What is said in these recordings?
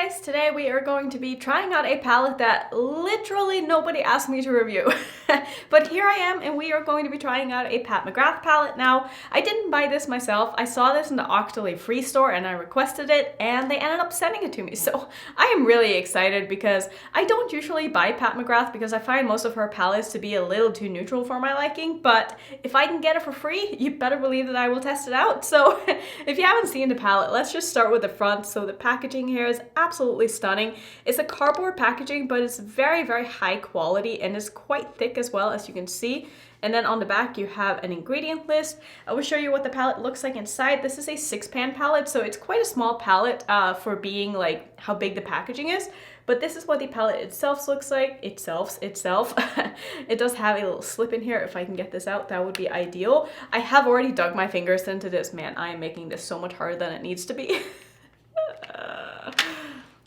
guys, today we are going to be trying out a palette that literally nobody asked me to review. But here I am and we are going to be trying out a Pat McGrath palette. Now, I didn't buy this myself. I saw this in the Octoly free store and I requested it and they ended up sending it to me. So I am really excited because I don't usually buy Pat McGrath because I find most of her palettes to be a little too neutral for my liking. But if I can get it for free, you better believe that I will test it out. So if you haven't seen the palette, let's just start with the front. So the packaging here is absolutely stunning. It's a cardboard packaging, but it's very, very high quality and it's quite thick as well, as you can see. And then on the back you have an ingredient list. I will show you what the palette looks like inside. This is a 6-pan palette, so it's quite a small palette for being like how big the packaging is. But this is what the palette itself looks like. It does have a little slip in here. If I can get this out, that would be ideal. I have already dug my fingers into this. Man, I am making this so much harder than it needs to be.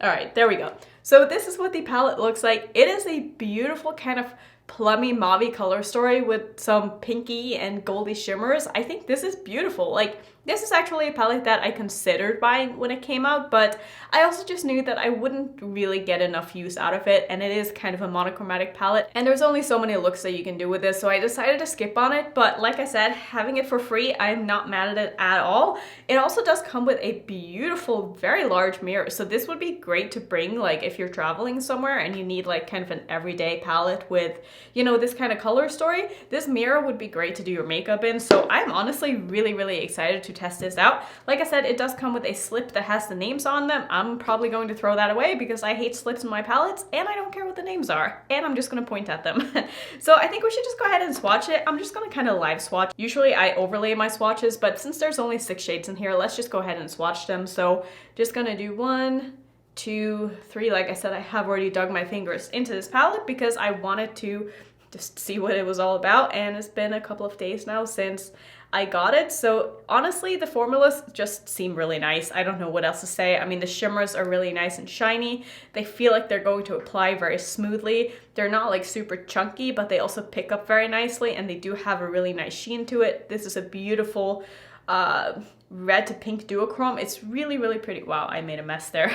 All right, there we go. So this is what the palette looks like. It is a beautiful kind of plummy mauve color story with some pinky and goldy shimmers. I think this is beautiful. Like, this is actually a palette that I considered buying when it came out, but I also just knew that I wouldn't really get enough use out of it, and it is kind of a monochromatic palette, and there's only so many looks that you can do with this, so I decided to skip on it. But like I said, having it for free, I'm not mad at it at all. It also does come with a beautiful, very large mirror, so this would be great to bring, like, if you're traveling somewhere and you need like kind of an everyday palette with, you know, this kind of color story. This mirror would be great to do your makeup in, so I'm honestly really, really excited to test this out. Like I said, it does come with a slip that has the names on them. I'm probably going to throw that away because I hate slips in my palettes and I don't care what the names are, and I'm just going to point at them. So I think we should just go ahead and swatch it. I'm just going to kind of live swatch. Usually I overlay my swatches, but since there's only 6 shades in here, let's just go ahead and swatch them. So just going to do 1, 2, 3. Like I said, I have already dug my fingers into this palette because I wanted to just see what it was all about, and it's been a couple of days now since I got it. So honestly, the formulas just seem really nice. I don't know what else to say. I mean, the shimmers are really nice and shiny. They feel like they're going to apply very smoothly. They're not like super chunky, but they also pick up very nicely, and they do have a really nice sheen to it. This is a beautiful red to pink duochrome. It's really, really pretty. Wow, I made a mess there.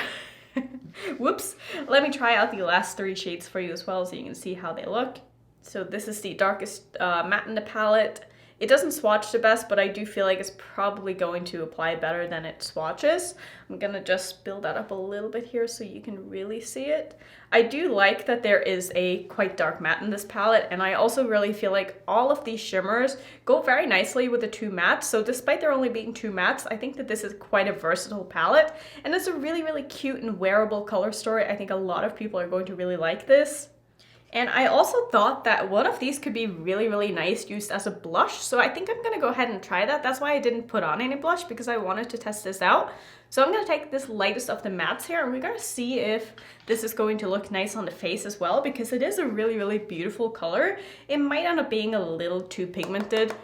Whoops. Let me try out the last 3 shades for you as well so you can see how they look. So this is the darkest matte in the palette. It doesn't swatch the best, but I do feel like it's probably going to apply better than it swatches. I'm gonna just build that up a little bit here so you can really see it. I do like that there is a quite dark matte in this palette, and I also really feel like all of these shimmers go very nicely with the 2 mattes. So despite there only being 2 mattes, I think that this is quite a versatile palette, and it's a really, really cute and wearable color story. I think a lot of people are going to really like this. And I also thought that one of these could be really, really nice used as a blush. So I think I'm gonna go ahead and try that. That's why I didn't put on any blush, because I wanted to test this out. So I'm gonna take this lightest of the mattes here and we're gonna see if this is going to look nice on the face as well, because it is a really, really beautiful color. It might end up being a little too pigmented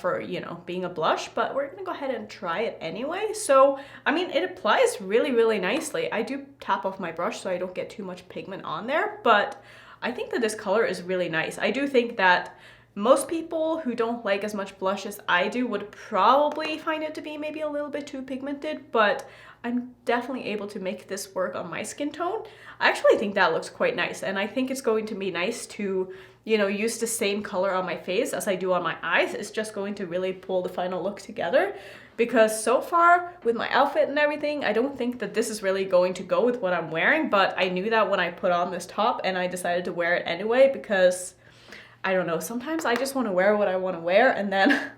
for, you know, being a blush, but we're gonna go ahead and try it anyway. So, I mean, it applies really, really nicely. I do tap off my brush so I don't get too much pigment on there, but I think that this color is really nice. I do think that most people who don't like as much blush as I do would probably find it to be maybe a little bit too pigmented, but I'm definitely able to make this work on my skin tone. I actually think that looks quite nice, and I think it's going to be nice to, you know, use the same color on my face as I do on my eyes. It's just going to really pull the final look together. Because so far with my outfit and everything, I don't think that this is really going to go with what I'm wearing, but I knew that when I put on this top, and I decided to wear it anyway because, I don't know, sometimes I just want to wear what I want to wear and then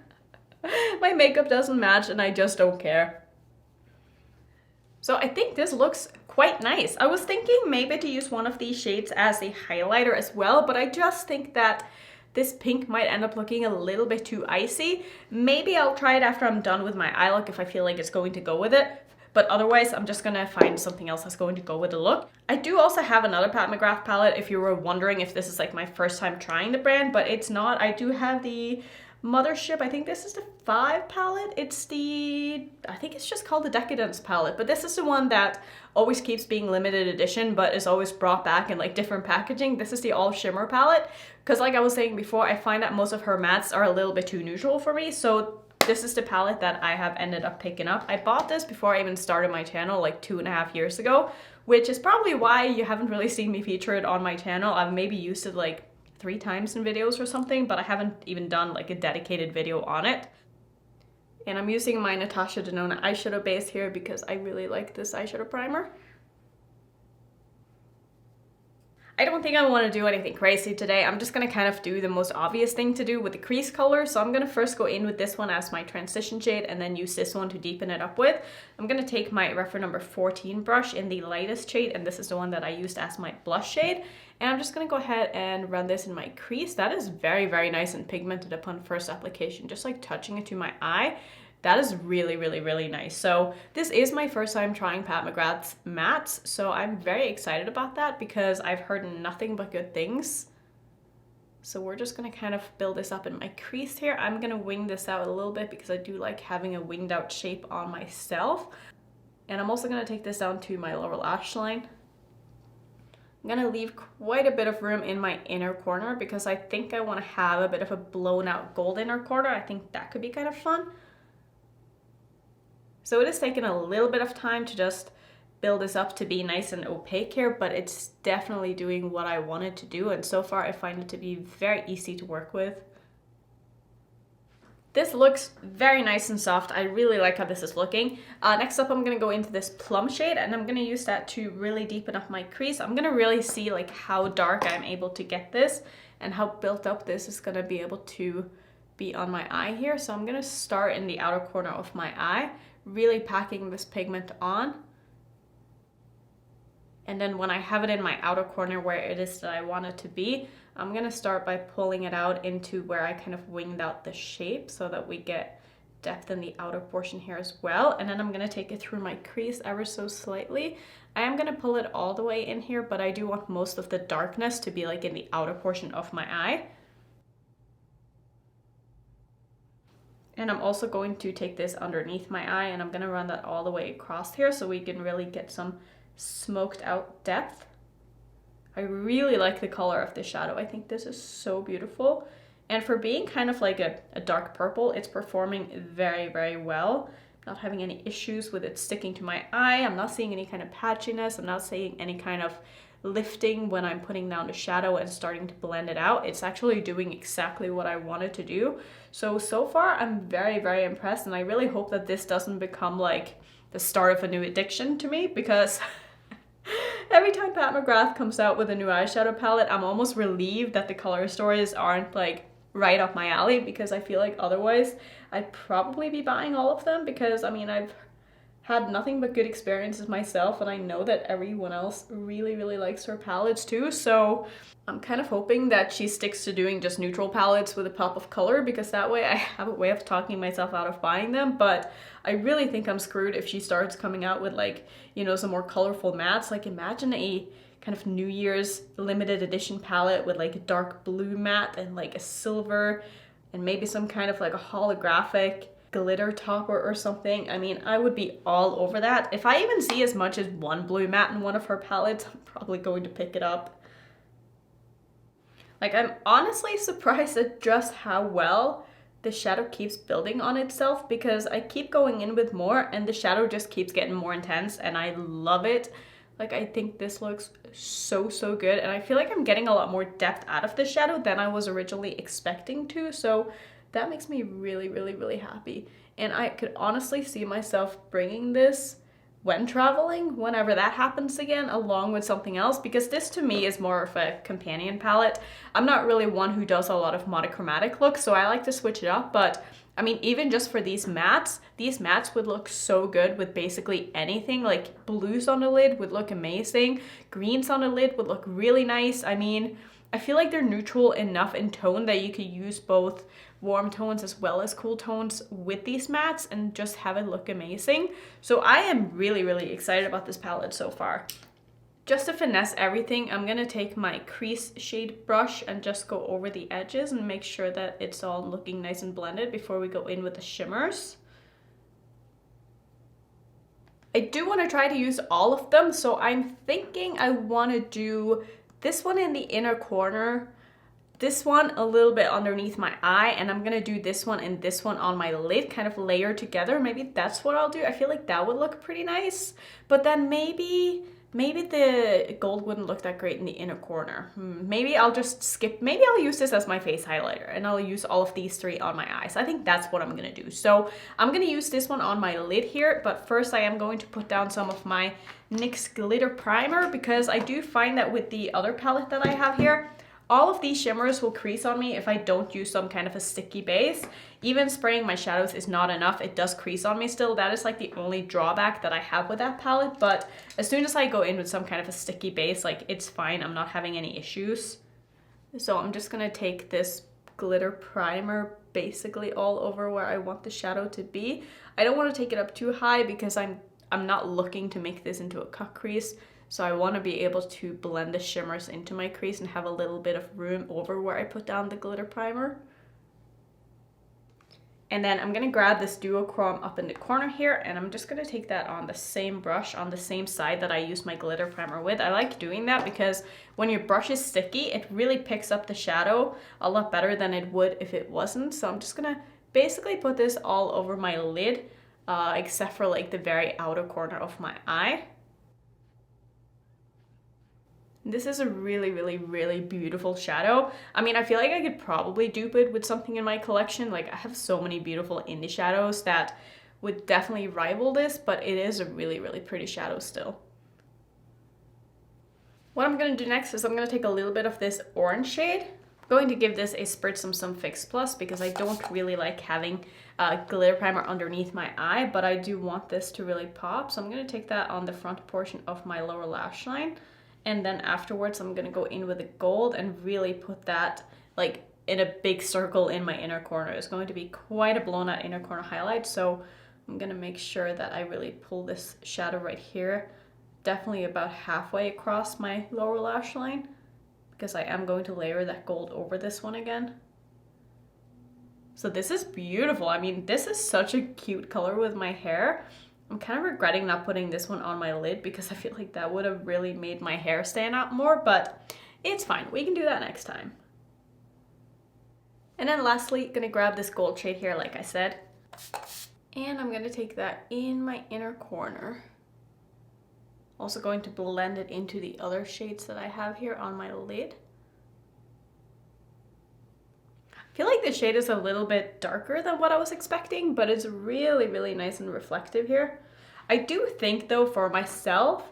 my makeup doesn't match and I just don't care. So I think this looks quite nice. I was thinking maybe to use one of these shades as a highlighter as well, but I just think that this pink might end up looking a little bit too icy. Maybe I'll try it after I'm done with my eye look if I feel like it's going to go with it. But otherwise, I'm just gonna find something else that's going to go with the look. I do also have another Pat McGrath palette if you were wondering if this is like my first time trying the brand, but it's not. I do have the Mothership. I think this is the 5 palette. It's the, I think it's just called the Decadence palette, but this is the one that always keeps being limited edition, but is always brought back in like different packaging. This is the all shimmer palette, because like I was saying before, I find that most of her mattes are a little bit too neutral for me, so this is the palette that I have ended up picking up. I bought this before I even started my channel like 2.5 years ago, which is probably why you haven't really seen me feature it on my channel. I've maybe used it like 3 times in videos or something, but I haven't even done like a dedicated video on it. And I'm using my Natasha Denona eyeshadow base here because I really like this eyeshadow primer. I don't think I want to do anything crazy today. I'm just going to kind of do the most obvious thing to do with the crease color. So I'm going to first go in with this one as my transition shade and then use this one to deepen it up with. I'm going to take my referral number 14 brush in the lightest shade, and this is the one that I used as my blush shade. And I'm just going to go ahead and run this in my crease. That is very, very nice and pigmented upon first application, just like touching it to my eye. That is really, really, really nice. So this is my first time trying Pat McGrath's mattes, so I'm very excited about that because I've heard nothing but good things. So we're just gonna kind of build this up in my crease here. I'm gonna wing this out a little bit because I do like having a winged out shape on myself. And I'm also gonna take this down to my lower lash line. I'm gonna leave quite a bit of room in my inner corner because I think I wanna have a bit of a blown out gold inner corner. I think that could be kind of fun. So it has taken a little bit of time to just build this up to be nice and opaque here, but it's definitely doing what I wanted to do, and so far I find it to be very easy to work with. This looks very nice and soft. I really like how this is looking. Next up, I'm gonna go into this plum shade, and I'm gonna use that to really deepen up my crease. I'm gonna really see like how dark I'm able to get this and how built up this is gonna be able to be on my eye here. So I'm gonna start in the outer corner of my eye, really packing this pigment on. And then when I have it in my outer corner where it is that I want it to be, I'm gonna start by pulling it out into where I kind of winged out the shape so that we get depth in the outer portion here as well. And then I'm gonna take it through my crease ever so slightly. I am gonna pull it all the way in here, but I do want most of the darkness to be like in the outer portion of my eye. And I'm also going to take this underneath my eye and I'm gonna run that all the way across here so we can really get some smoked out depth. I really like the color of this shadow. I think this is so beautiful. And for being kind of like a dark purple, it's performing very, very well. Not having any issues with it sticking to my eye. I'm not seeing any kind of patchiness. I'm not seeing any kind of lifting when I'm putting down the shadow and starting to blend it out. It's actually doing exactly what I wanted to do. So far I'm very, very impressed, and I really hope that this doesn't become like the start of a new addiction to me, because every time Pat McGrath comes out with a new eyeshadow palette, I'm almost relieved that the color stories aren't like right up my alley, because I feel like otherwise I'd probably be buying all of them, because I mean, I've had nothing but good experiences myself, and I know that everyone else really, really likes her palettes too. So I'm kind of hoping that she sticks to doing just neutral palettes with a pop of color, because that way I have a way of talking myself out of buying them. But I really think I'm screwed if she starts coming out with like, you know, some more colorful mattes. Like imagine a kind of New Year's limited edition palette with like a dark blue matte and like a silver and maybe some kind of like a holographic glitter topper or something. I mean, I would be all over that. If I even see as much as one blue matte in one of her palettes, I'm probably going to pick it up. Like, I'm honestly surprised at just how well the shadow keeps building on itself, because I keep going in with more and the shadow just keeps getting more intense, and I love it. Like, I think this looks so, so good, and I feel like I'm getting a lot more depth out of the shadow than I was originally expecting to, so that makes me really, really, really happy. And I could honestly see myself bringing this when traveling, whenever that happens again, along with something else, because this to me is more of a companion palette. I'm not really one who does a lot of monochromatic looks, so I like to switch it up, but I mean, even just for these mattes would look so good with basically anything. Like blues on the lid would look amazing. Greens on the lid would look really nice. I mean, I feel like they're neutral enough in tone that you could use both warm tones as well as cool tones with these mattes and just have it look amazing. So I am really, really excited about this palette so far. Just to finesse everything, I'm gonna take my crease shade brush and just go over the edges and make sure that it's all looking nice and blended before we go in with the shimmers. I do want to try to use all of them, so I'm thinking I want to do this one in the inner corner this one a little bit underneath my eye, and I'm gonna do this one and this one on my lid, kind of layered together. Maybe that's what I'll do. I feel like that would look pretty nice, but then maybe the gold wouldn't look that great in the inner corner. Maybe I'll just skip, maybe I'll use this as my face highlighter and I'll use all of these three on my eyes. I think that's what I'm gonna do. So I'm gonna use this one on my lid here, but first I am going to put down some of my NYX glitter primer, because I do find that with the other palette that I have here, all of these shimmers will crease on me if I don't use some kind of a sticky base. Even spraying my shadows is not enough. It does crease on me still. That is like the only drawback that I have with that palette. But as soon as I go in with some kind of a sticky base, like it's fine. I'm not having any issues. So I'm just gonna take this glitter primer basically all over where I want the shadow to be. I don't want to take it up too high because I'm not looking to make this into a cut crease. So I want to be able to blend the shimmers into my crease and have a little bit of room over where I put down the glitter primer. And then I'm going to grab this duochrome up in the corner here, and I'm just going to take that on the same brush on the same side that I used my glitter primer with. I like doing that because when your brush is sticky, it really picks up the shadow a lot better than it would if it wasn't. So I'm just going to basically put this all over my lid, except for like the very outer corner of my eye. This is a really, really, really beautiful shadow. I mean, I feel like I could probably dupe it with something in my collection. Like, I have so many beautiful indie shadows that would definitely rival this, but it is a really, really pretty shadow still. What I'm gonna do next is I'm gonna take a little bit of this orange shade. I'm going to give this a Spritz Some Fix Plus because I don't really like having glitter primer underneath my eye, but I do want this to really pop. So I'm gonna take that on the front portion of my lower lash line. And then afterwards, I'm gonna go in with the gold and really put that like in a big circle in my inner corner. It's going to be quite a blown out inner corner highlight. So I'm gonna make sure that I really pull this shadow right here, definitely about halfway across my lower lash line, because I am going to layer that gold over this one again. So this is beautiful. I mean, this is such a cute color with my hair. I'm kind of regretting not putting this one on my lid because I feel like that would have really made my hair stand out more, but it's fine. We can do that next time. And then lastly, gonna grab this gold shade here, like I said, and I'm gonna take that in my inner corner. Also going to blend it into the other shades that I have here on my lid. I feel like the shade is a little bit darker than what I was expecting, but it's really, really nice and reflective here. I do think though for myself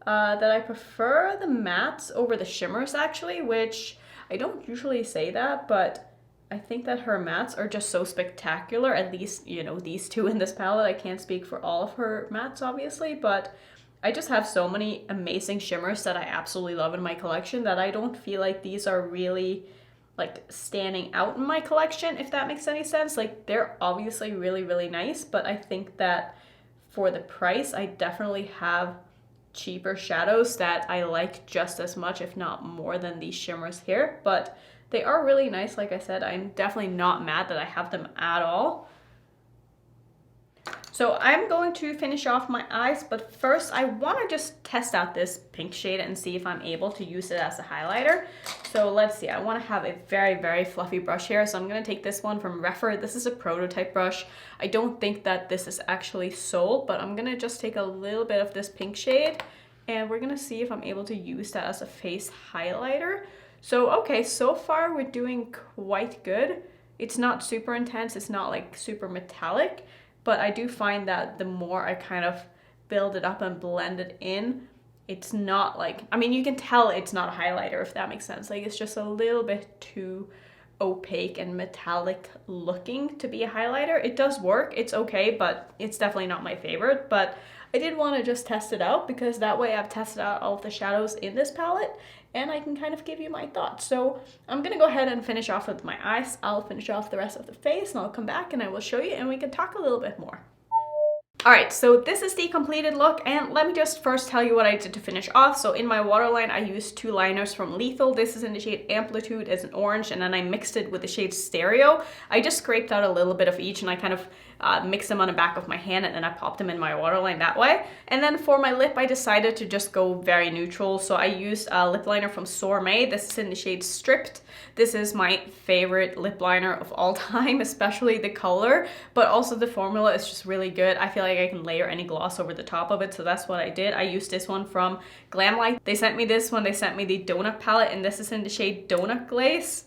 that I prefer the mattes over the shimmers actually, which I don't usually say that, but I think that her mattes are just so spectacular. At least, you know, these two in this palette. I can't speak for all of her mattes obviously, but I just have so many amazing shimmers that I absolutely love in my collection that I don't feel like these are really like standing out in my collection, if that makes any sense. Like, they're obviously really, really nice, but I think that for the price, I definitely have cheaper shadows that I like just as much, if not more, than these shimmers here. But they are really nice. Like I said, I'm definitely not mad that I have them at all. So I'm going to finish off my eyes, but first I want to just test out this pink shade and see if I'm able to use it as a highlighter. So let's see, I want to have a very, very fluffy brush here. So I'm going to take this one from Referral. This is a prototype brush. I don't think that this is actually sold, but I'm going to just take a little bit of this pink shade and we're going to see if I'm able to use that as a face highlighter. So, okay, so far we're doing quite good. It's not super intense. It's not like super metallic. But I do find that the more I kind of build it up and blend it in, it's not like, I mean, you can tell it's not a highlighter, if that makes sense. Like, it's just a little bit too opaque and metallic looking to be a highlighter. It does work, it's okay, but it's definitely not my favorite. But I did want to just test it out because that way I've tested out all of the shadows in this palette and I can kind of give you my thoughts. So I'm gonna go ahead and finish off with my eyes. I'll finish off the rest of the face and I'll come back and I will show you and we can talk a little bit more. All right, so this is the completed look, and let me just first tell you what I did to finish off. So in my waterline, I used two liners from Lethal. This is in the shade Amplitude as an orange, and then I mixed it with the shade Stereo. I just scraped out a little bit of each, and I kind of mix them on the back of my hand, and then I pop them in my waterline that way. And then for my lip, I decided to just go very neutral. So I used a lip liner from Sourmay. This is in the shade Stripped. This is my favorite lip liner of all time, especially the color, but also the formula is just really good. I feel like I can layer any gloss over the top of it, so that's what I did. I used this one from Glamlight. They sent me this one. They sent me the Donut palette, and this is in the shade Donut Glaze.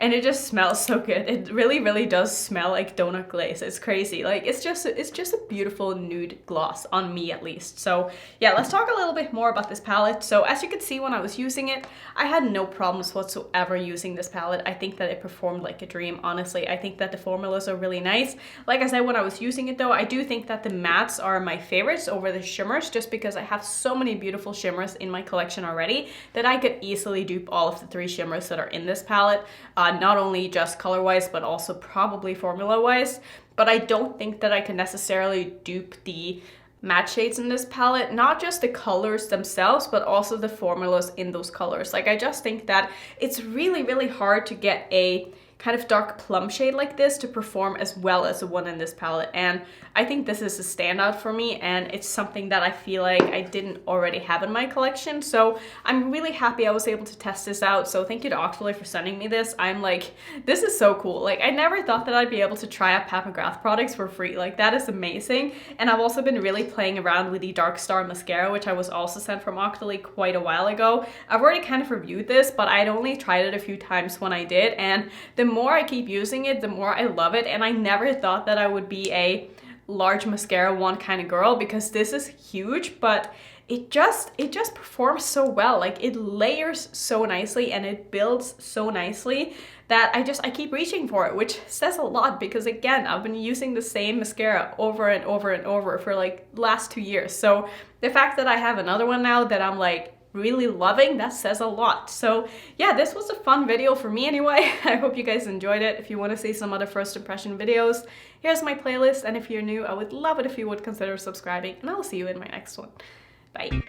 And it just smells so good. It really, really does smell like donut glaze. It's crazy. Like, it's just a beautiful nude gloss, on me at least. So yeah, let's talk a little bit more about this palette. So as you could see when I was using it, I had no problems whatsoever using this palette. I think that it performed like a dream, honestly. I think that the formulas are really nice. Like I said, when I was using it though, I do think that the mattes are my favorites over the shimmers, just because I have so many beautiful shimmers in my collection already that I could easily dupe all of the 3 shimmers that are in this palette. Not only just color-wise, but also probably formula-wise. But I don't think that I can necessarily dupe the matte shades in this palette, not just the colors themselves, but also the formulas in those colors. Like, I just think that it's really, really hard to get a kind of dark plum shade like this to perform as well as the one in this palette. And I think this is a standout for me, and it's something that I feel like I didn't already have in my collection. So I'm really happy I was able to test this out. So thank you to Octoly for sending me this. I'm like, this is so cool. Like, I never thought that I'd be able to try out Pat McGrath products for free. Like, that is amazing. And I've also been really playing around with the Dark Star mascara, which I was also sent from Octoly quite a while ago. I've already kind of reviewed this, but I'd only tried it a few times when I did, and the more I keep using it, the more I love it. And I never thought that I would be a large mascara wand kind of girl, because this is huge, but it just performs so well. Like, it layers so nicely and it builds so nicely that I keep reaching for it, which says a lot, because again, I've been using the same mascara over and over and over for like the last 2 years. So the fact that I have another one now that I'm like really loving, that says a lot. So yeah, this was a fun video for me anyway. I hope you guys enjoyed it. If you want to see some other first impression videos, here's my playlist, and if you're new, I would love it if you would consider subscribing, and I'll see you in my next one. Bye.